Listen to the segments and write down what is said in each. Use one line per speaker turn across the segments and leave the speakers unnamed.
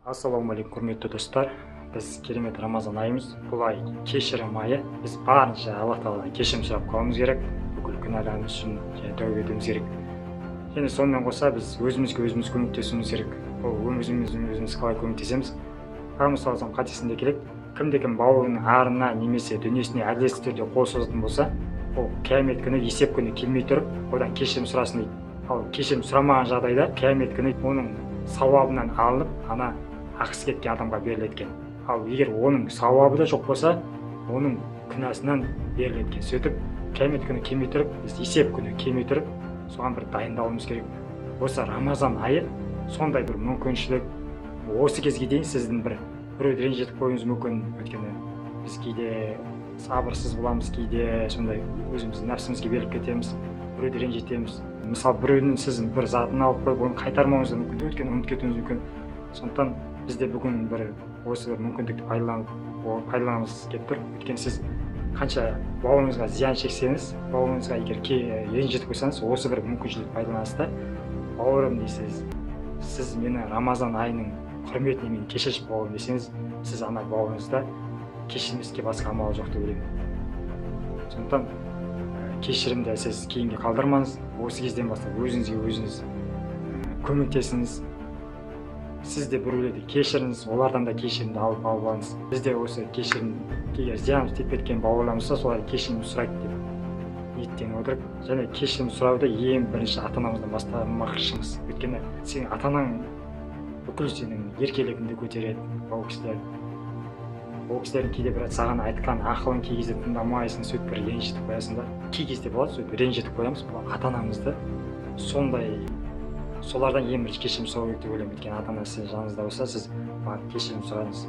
Ассалаумағалейкум құрметті достар. Біз керемет Рамазан айымыз. Бұл ай кешірім айы. Біз барынша Алла Тағаладан кешірім сұрап қалуымыз керек. Бүкіл күнәларымыз үшін тәубе етуіміз керек. Және сонымен қоса біз өзімізге өзіміз көмектесуіміз керек. Ол өзіміз қалай көмектесеміз? Пайғамбар саллаллаху алейхи хадисінде келеді. Кімде-кім бауырының арына немесе дүниесіне әділетсіз түрде қол созатын болса, ол қиямет күні есеп күні келмей тұрып, одан кешірім сұрасын дейді. Ал кешірім сұрамаған жағдайда қиямет күні оның сауабынан алынып, ана ақысы кеткен адамға беріледі екен. Ал егер оның сауабы да жоқ болса, оның күнәсінен беріледі екен. Сөйтіп, қиямет күні келмей тұрып, біз есеп күні келмей тұрып, соған бір дайындалуымыз керек. Осы Рамазан айы сондай бір мүмкіншілік. Осы кезге дейін сіздің біреуді ренжітіп қоюыңыз мүмкін. Өйткені біз кейде сабырсыз боламыз, кейде сондай өзіміздің нәпсімізге беріліп кетеміз, біреуді ренжітеміз. Мысалы, біреудің сіздің бір затын алып қойып, оны қайтармауыңыз мүмкін, өйткені ұмытып кетуіңіз мүмкін. Сондықтан бізде бүгін осы мүмкіндікті пайдаланғымыз келіп тұр. Өйткені сіз қанша бауырыңызға зиян шексеңіз, бауырыңызға егер ренжітіп қойсаңыз, осы бір мүмкіншілікті пайдаланасыз да, бауырым дейсіз, сіз мені Рамазан айының құрметіне мені кешірші бауырым десеңіз, сіз ана бауырыңызда кешірмеске басқа амал жоқ деп ойлаймын. Сондықтан кешірімді сіз кейінге қалдырмаңыз. Осы кезден бастап өзіңізге өзіңіз көмектесіңіз. Сіз де біреулерді кешіріңіз, олардан да кешірімді алып алыңыз. Бізде осы кешірім, егер зиянымыз тиіп кеткен бауырларымыз болса, солар кешірім сұрайды деп ниеттеніп отырып, және кешірім сұрауды ең бірінші ата-анамыздан бастамақшымыз. Өйткені сенің ата-анаң бүкіл сенің еркелігіңді көтереді. Ол кісілердің кейде бір саған айтқан ақылын кей кезде тыңдамайсың, сөйтіп бір ренжітіп қоясың да. Кей кезде болады, сөйтіп ренжітіп қоямыз. Бұл ата-анамызды солардан ең бірінші кешірім сұрау керек деп ойлаймын. Өйткені ата-ана сіздің жаныңызда болса, сіз барып кешірім сұраңыз,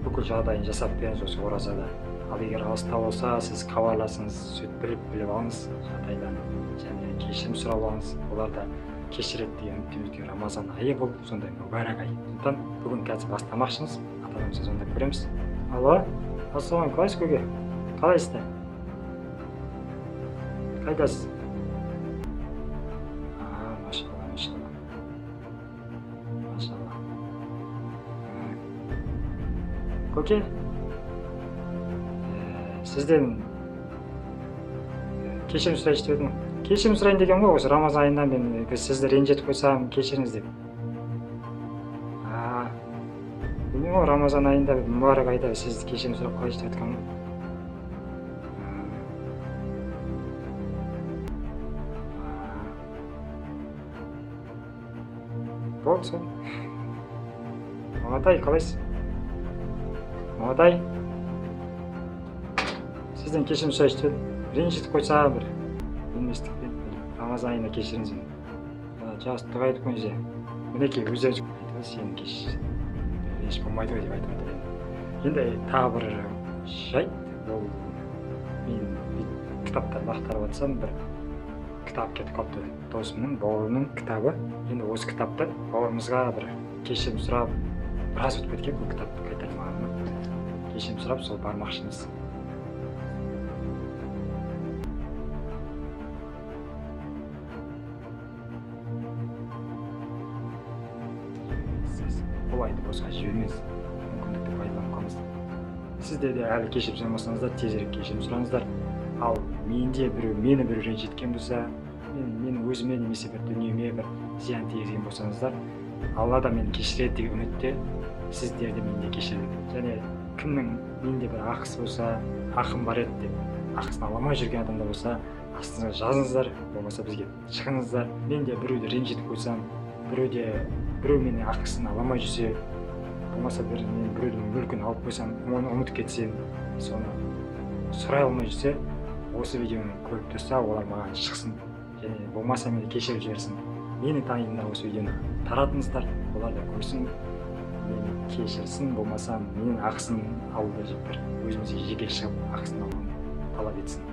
бүкіл жағдайын жасап беріңіз осы оразада. Ал егер алыста болса, сіз хабарласыңыз, сөйтіп біліп алыңыз жағдайдан, және кешірім сұрап алыңыз. Олар да кешіреді деген үміттеміз. Рамазан айы бұл сондай мүбәрак ай. Сондықтан бүгін қазір бастамақшымыз. Ата-анамызды звондап көреміз. Алло, ассалаумағалейкум, қалайсыз көке? Қалайсыздар? Қайдасыз? Машалла. Көке, сізден кешірім сұрайыншы деп едім. Кешірім сұрайын деген ғой, осы Рамазан айында мен сізді ренжітіп қойсам, кешіріңіз деп. Білмеймін ғой, Рамазан айында мүбәрак айда сізді кешірім сұрап қалайыншы деп жатқаным. Болды сол. Мағатай, қалайсыз? Мағатай, сізден кешірім сұрайыншы деп едім. Ренжітіп қойса бір білместікпен Рамазан айында кешіріңіз. Жақсы дұға етіп қойыңыз. Мінекей өздеріңіз айтыңыз, сені кешір. Ренжіп болмайды ғой деп айтып жатыр. Енді тағы бір жайт, ол мен кітаптарды ақтарып жатсам, бір кітап кетіп қалыпты. Досымның, бауырымның кітабы. Енді осы кітапты бауырымызға бір кешірім сұрап, біраз өтіп кеткен, бұл кітапты қайтармағаныма. Кешірім сұрап, сол бармақшымыз. Бұл айды босқа жібермеңіз, мүмкіндікті пайдаланып қалыңыз. Сізде де әлі кешірім сұрамасаңыздар, тезірек кешірім сұраңыздар. Ал мені біреу ренжіткен болса, мен өзіме немесе бір дүниеме бір зиян тигізген болсаңыздар, Алла да мені кешіреді деген үмітте сіздерді мен де кешірдім. Және кімнің менде бір ақысы болса, ақым бар еді деп, ақысын ала алмай жүрген адамдар болса, астыңызға жазыңыздар, болмаса бізге шығыңыздар. Мен де біреуді ренжітіп қойсам, біреу менің ақысын ала алмай жүрсе, болмаса мен біреудің мүлкін алып қойсам, оны ұмытып кетсем, соны сұрай алмай жүрсе, осы видеоны көріп тұрса, олар маған шықсын, және болмаса мені кешіріп жіберсін. Мені танитындар осы видеоны таратыңыздар, олар да көрсін, мені кешірсін, болмаса менің ақысын алуды жеп өзімізге жеке шығып ақысын алуын талап етсін.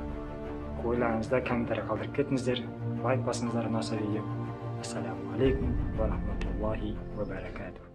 Ойларыңызда комментарий қалдырып кетіңіздер, лайк басыңыздар ұнаса видео. Ассаламу алейкум ва рахматуллахи ва баракатух.